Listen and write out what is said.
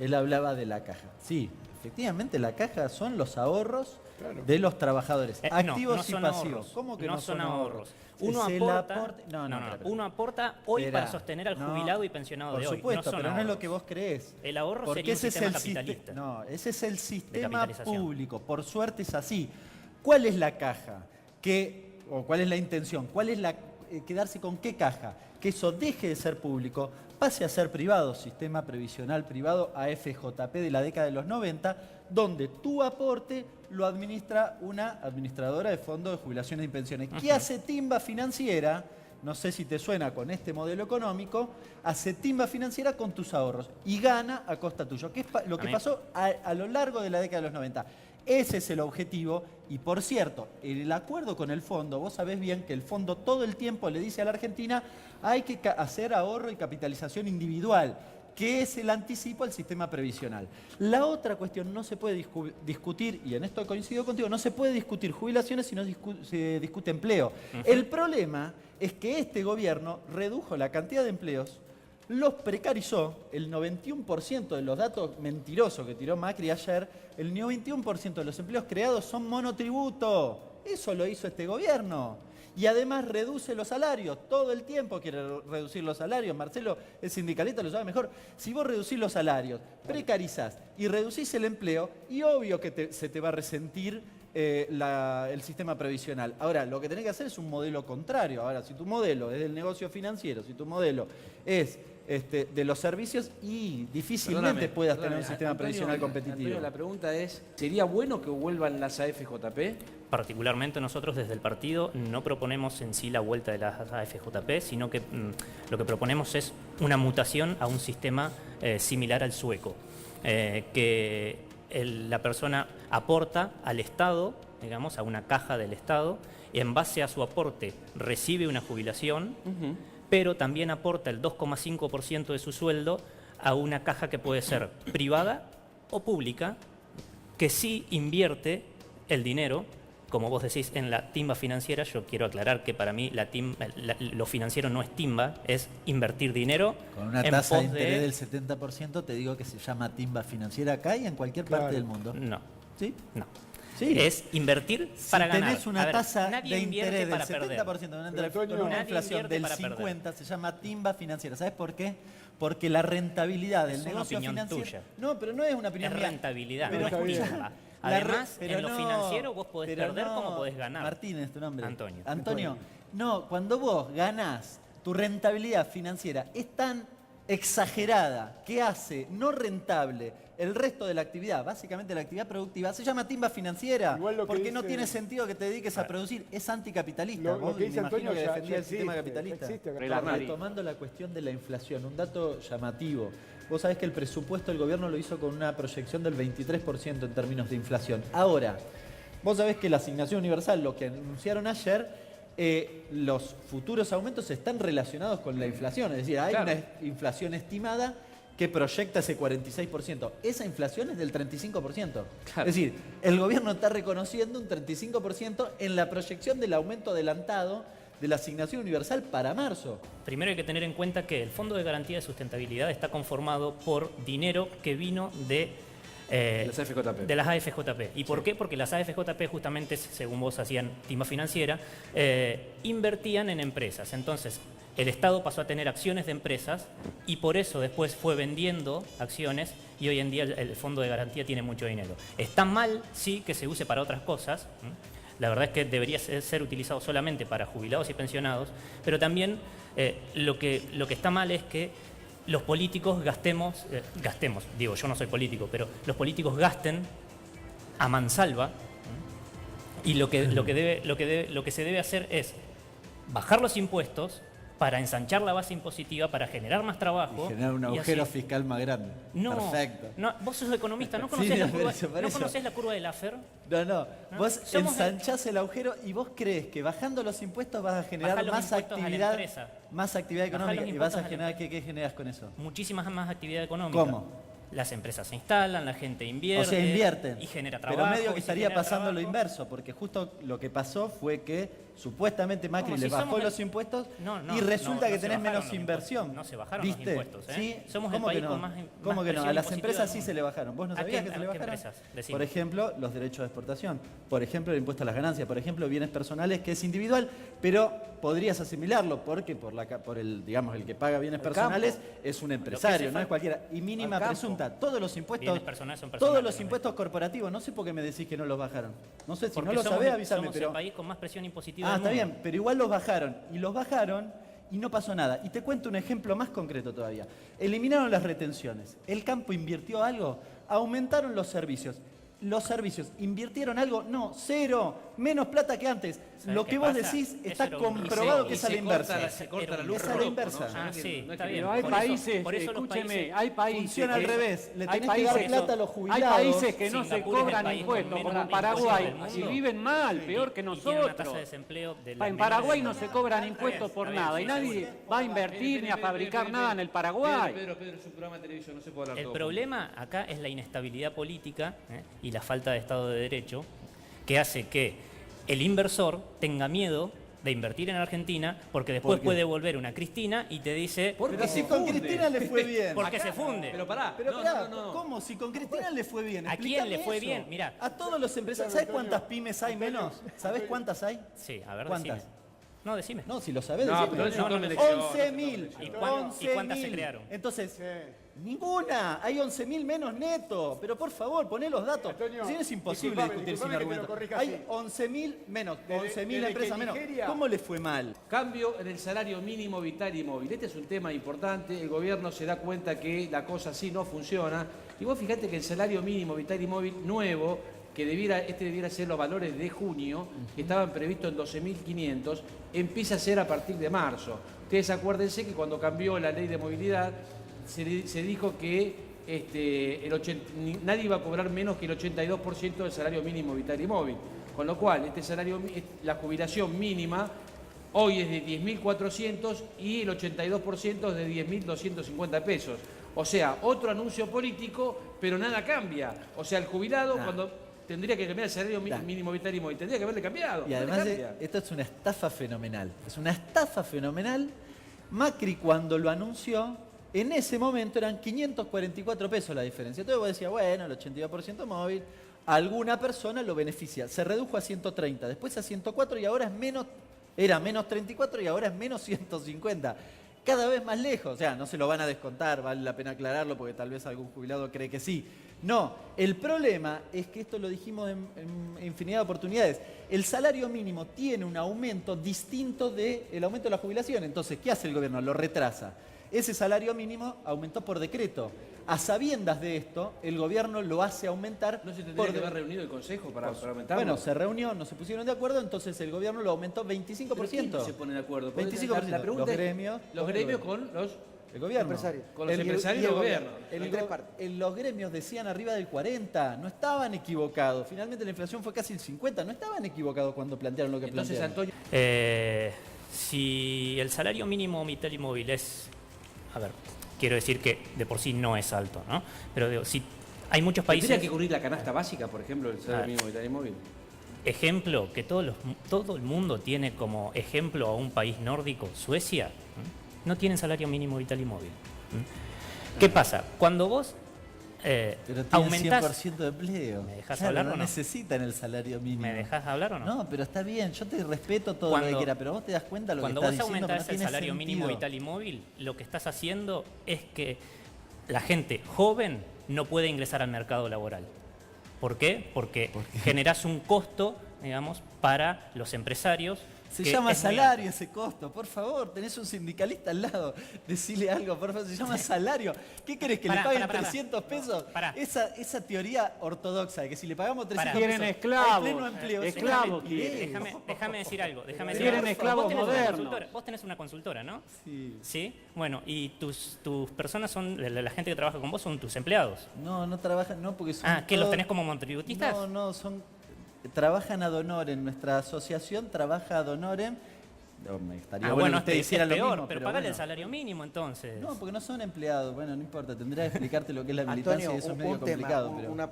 Él hablaba de la caja. Sí, efectivamente la caja son los ahorros de los trabajadores, activos y pasivos. Ahorros. ¿Cómo que no son ahorros? Uno Es el aporta, aporte. uno aporta hoy Espera, para sostener al jubilado y pensionado de hoy. Por supuesto, no son pero ahorros. no es lo que vos creés. El ahorro Porque sería un ese es sistema el capitalista. No, ese es el sistema capitalización. público. Por suerte es así. ¿Cuál es la caja? ¿O cuál es la intención? ¿Cuál es quedarse con qué caja? Que eso deje de ser público, pase a ser privado, sistema previsional privado, AFJP de la década de los 90, donde tu aporte lo administra una administradora de fondos de jubilaciones y pensiones. ¿Qué hace Timba Financiera? No sé si te suena con este modelo económico, hace timba financiera con tus ahorros y gana a costa tuyo, que es lo que pasó a lo largo de la década de los 90. Ese es el objetivo y, por cierto, el acuerdo con el fondo, vos sabés bien que el fondo todo el tiempo le dice a la Argentina hay que hacer ahorro y capitalización individual, que es el anticipo al sistema previsional. La otra cuestión, no se puede discutir, y en esto coincido contigo, no se puede discutir jubilaciones si no se discute empleo. El problema es que este gobierno redujo la cantidad de empleos, los precarizó, el 91% de los datos mentirosos que tiró Macri ayer, el 91% de los empleos creados son monotributo. Eso lo hizo este gobierno. Y además reduce los salarios, todo el tiempo quiere reducir los salarios. Marcelo, el sindicalista, lo sabe mejor. Si vos reducís los salarios, precarizás y reducís el empleo, y obvio que se te va a resentir el sistema previsional. Ahora, lo que tenés que hacer es un modelo contrario. Ahora, si tu modelo es del negocio financiero, si tu modelo es de los servicios, y difícilmente puedas tener un sistema previsional competitivo. Antonio, la pregunta es, ¿sería bueno que vuelvan las AFJP? Particularmente nosotros desde el partido no proponemos en sí la vuelta de las AFJP, sino que lo que proponemos es una mutación a un sistema similar al sueco, que la persona aporta al Estado, digamos, a una caja del Estado, y en base a su aporte recibe una jubilación, pero también aporta el 2,5% de su sueldo a una caja que puede ser privada o pública, que sí invierte el dinero, como vos decís, en la timba financiera. Yo quiero aclarar que para mí lo financiero no es timba, es invertir dinero. Con una tasa de interés del 70% te digo que se llama timba financiera acá y en cualquier parte del mundo. No. ¿Sí? No. Sí. Es invertir para ganar. Si tenés una tasa de interés del 70% con una inflación del 50%, se llama timba financiera. ¿Sabes por qué? Porque la rentabilidad del negocio financiero... Tuya. No, pero no es una opinión mía. Es rentabilidad, pero no es timba. Además, en lo financiero vos podés perder como podés ganar. Martínez, tu nombre. Antonio. Antonio, no, cuando vos ganás, tu rentabilidad financiera es tan exagerada que hace no rentable el resto de la actividad, básicamente la actividad productiva, se llama timba financiera, porque no tiene sentido que te dediques a producir, es anticapitalista. Lo que dice Antonio que defendía el sistema existe, capitalista. existe. Tomando la cuestión de la inflación, un dato llamativo. Vos sabés que el presupuesto del gobierno lo hizo con una proyección del 23% en términos de inflación. Ahora, vos sabés que la asignación universal, lo que anunciaron ayer, los futuros aumentos están relacionados con la inflación. Es decir, hay una inflación estimada que proyecta ese 46%. Esa inflación es del 35%. Es decir, el gobierno está reconociendo un 35% en la proyección del aumento adelantado de la asignación universal para marzo. Primero hay que tener en cuenta que el Fondo de Garantía de Sustentabilidad está conformado por dinero que vino de las AFJP. ¿Y por qué? Porque las AFJP justamente, según vos hacían timba financiera, invertían en empresas. Entonces, el Estado pasó a tener acciones de empresas y por eso después fue vendiendo acciones y hoy en día el Fondo de Garantía tiene mucho dinero. Está mal, sí, que se use para otras cosas. La verdad es que debería ser utilizado solamente para jubilados y pensionados, pero también lo que está mal es que los políticos gastemos, digo, yo no soy político, pero los políticos gasten a mansalva, y lo que se debe hacer es bajar los impuestos para ensanchar la base impositiva, para generar más trabajo. Y generar un agujero fiscal más grande. No, perfecto. No, vos sos economista, ¿no conocés, ¿no conocés la curva de Laffer? No. Vos ensanchás el agujero y vos crees que bajando los impuestos vas a generar más actividad económica. ¿Y vas a generar qué generas con eso? Muchísimas más actividad económica. ¿Cómo? Las empresas se instalan, la gente invierte. O sea, invierten. Y genera trabajo. Pero medio que estaría pasando lo inverso, porque justo lo que pasó fue que supuestamente Macri les bajó los impuestos y resulta que tenés menos inversión. No se bajaron los impuestos. ¿Sí? Somos el país con más ¿Cómo que no? A las presión empresas sí impositiva se le bajaron. ¿Vos no sabías que se le bajaron? Por ejemplo, los derechos de exportación. Por ejemplo, el impuesto a las ganancias. Por ejemplo, bienes personales, que es individual, pero podrías asimilarlo porque por el, digamos, el que paga bienes personales es un empresario, no es cualquiera. Y mínima presunta. Todos los impuestos, impuestos corporativos. No sé por qué me decís que no los bajaron. No sé, si porque no lo sabés, avísame. Somos el país con más presión impositiva del está mundo. bien, pero igual los bajaron. Y los bajaron y no pasó nada. Y te cuento un ejemplo más concreto todavía. Eliminaron las retenciones. ¿El campo invirtió algo? Aumentaron los servicios. ¿Los servicios invirtieron algo? No, cero, menos plata que antes. Lo que vos decís está comprobado que es a la inversa. Se corta la luz. Es a la inversa. Sí, está bien. Pero hay países, escúcheme, hay países funciona al revés. Le tenés que hay dar países- plata a los jubilados. Hay países que no se Singapur es el cobran país impuestos, con como menos Paraguay, impuestos del y mundo. viven mal, peor que Y tiene una tasa de nosotros. desempleo de las En menores Paraguay del no mundo. se cobran impuestos por nada y nadie va a invertir ni a fabricar nada en el Paraguay. Pedro, es un programa de televisión, no se puede hablar El todo. problema acá es la inestabilidad política y la falta de Estado de Derecho, que hace que el inversor tenga miedo de invertir en Argentina porque después ¿Por qué? puede volver una Cristina y te dice Pero si con Cristina le fue bien. porque se funde. Pero pará, Pero no, pará, no. ¿cómo? Si con Cristina le fue bien. ¿A quién le Explícame fue eso. bien? Mirá. A todos los empresarios. ¿Sabes cuántas pymes hay menos? ¿Sabes cuántas hay? Sí, a ver, ¿Cuántas? decime. No, decime. No, si lo sabés, No, decime. pero eso no, no, no, 11.000. ¿Y cuántas se crearon? Entonces, ninguna. Hay 11.000 menos neto. Pero por favor, poné los datos. Antonio, Si no es imposible disculpame discutir sin que te lo argumentos. corrija Hay así. 11.000 menos. 11.000 desde empresas que menos. Nigeria- ¿Cómo le fue mal? Cambio en el salario mínimo vital y móvil. Este es un tema importante. El gobierno se da cuenta que la cosa así no funciona. Y vos fijate que el salario mínimo vital y móvil nuevo, que debiera ser los valores de junio, que estaban previstos en 12.500, empieza a ser a partir de marzo. Ustedes acuérdense que cuando cambió la ley de movilidad, se dijo que nadie iba a cobrar menos que el 82% del salario mínimo vital y móvil. Con lo cual, la jubilación mínima hoy es de 10.400 y el 82% es de 10.250 pesos. O sea, otro anuncio político, pero nada cambia. O sea, el jubilado cuando tendría que cambiar el salario mínimo vital y móvil, tendría que haberle cambiado. Y además esto es una estafa fenomenal. Es una estafa fenomenal. Macri cuando lo anunció, en ese momento eran 544 pesos la diferencia. Entonces vos decías, bueno, el 82% móvil, alguna persona lo beneficia. Se redujo a 130, después a 104 y ahora era menos 34 y ahora es menos 150. Cada vez más lejos. O sea, no se lo van a descontar, vale la pena aclararlo porque tal vez algún jubilado cree que sí. No, el problema es que esto lo dijimos en infinidad de oportunidades. El salario mínimo tiene un aumento distinto del aumento de la jubilación. Entonces, ¿qué hace el gobierno? Lo retrasa. Ese salario mínimo aumentó por decreto. A sabiendas de esto, el gobierno lo hace aumentar. ¿No se tendría que haber reunido el Consejo para aumentarlo? Bueno, se reunió, no se pusieron de acuerdo, entonces el gobierno lo aumentó 25%. ¿Pero quién no se pone de acuerdo? Porque 25%. La pregunta Los es, gremios. los gremios con los... El gobierno. Con los empresarios y el gobierno. Los gremios decían arriba del 40, no estaban equivocados. Finalmente la inflación fue casi el 50, no estaban equivocados cuando plantearon lo que Entonces, plantearon. Antonio... Si el salario mínimo vital y móvil es, a ver, quiero decir que de por sí no es alto, ¿no? Pero digo, si hay muchos países... ¿Tendría que cubrir la canasta básica, por ejemplo, el salario mínimo vital y móvil? Ejemplo, que todo el mundo tiene como ejemplo a un país nórdico, Suecia, no tienen salario mínimo vital y móvil. ¿Qué pasa? Cuando vos Pero tienen aumentás... 100% de empleo. ¿Me dejás Claro, hablar no o no? necesitan el salario mínimo. ¿Me dejás hablar o no? No, pero está bien, yo te respeto todo lo que quiera, pero vos te das cuenta de lo que Cuando estás vos diciendo, aumentás que no el tiene salario mínimo sentido. vital y móvil, lo que estás haciendo es que la gente joven no puede ingresar al mercado laboral. ¿Por qué? Porque generás un costo, digamos, para los empresarios. Se que llama es muy salario ese costo, por favor, tenés un sindicalista al lado, decile algo, por favor, se llama salario. ¿Qué querés, que le paguen 300 pesos? Pará. Esa teoría ortodoxa de que si le pagamos 300 Quieren pesos esclavos, hay pleno empleo. es una esclavos estupidez. Déjame decir algo. Quieren esclavos Vos tenés una modernos. consultora, vos tenés una consultora, ¿no? Sí. ¿Sí? Bueno, y tus personas son, la gente que trabaja con vos son tus empleados. No trabajan, no, porque son ¿Qué, los todos- tenés como monotributistas? No, trabajan ad honorem, nuestra asociación trabaja ad honorem. No, me estaría bueno bueno, que ustedes es hicieran lo peor, mismo, pero pagale el salario mínimo entonces. No, porque no son empleados, bueno, no importa, tendría que explicarte lo que es la militancia Antonio, y eso es un medio tema, complicado. Pero... una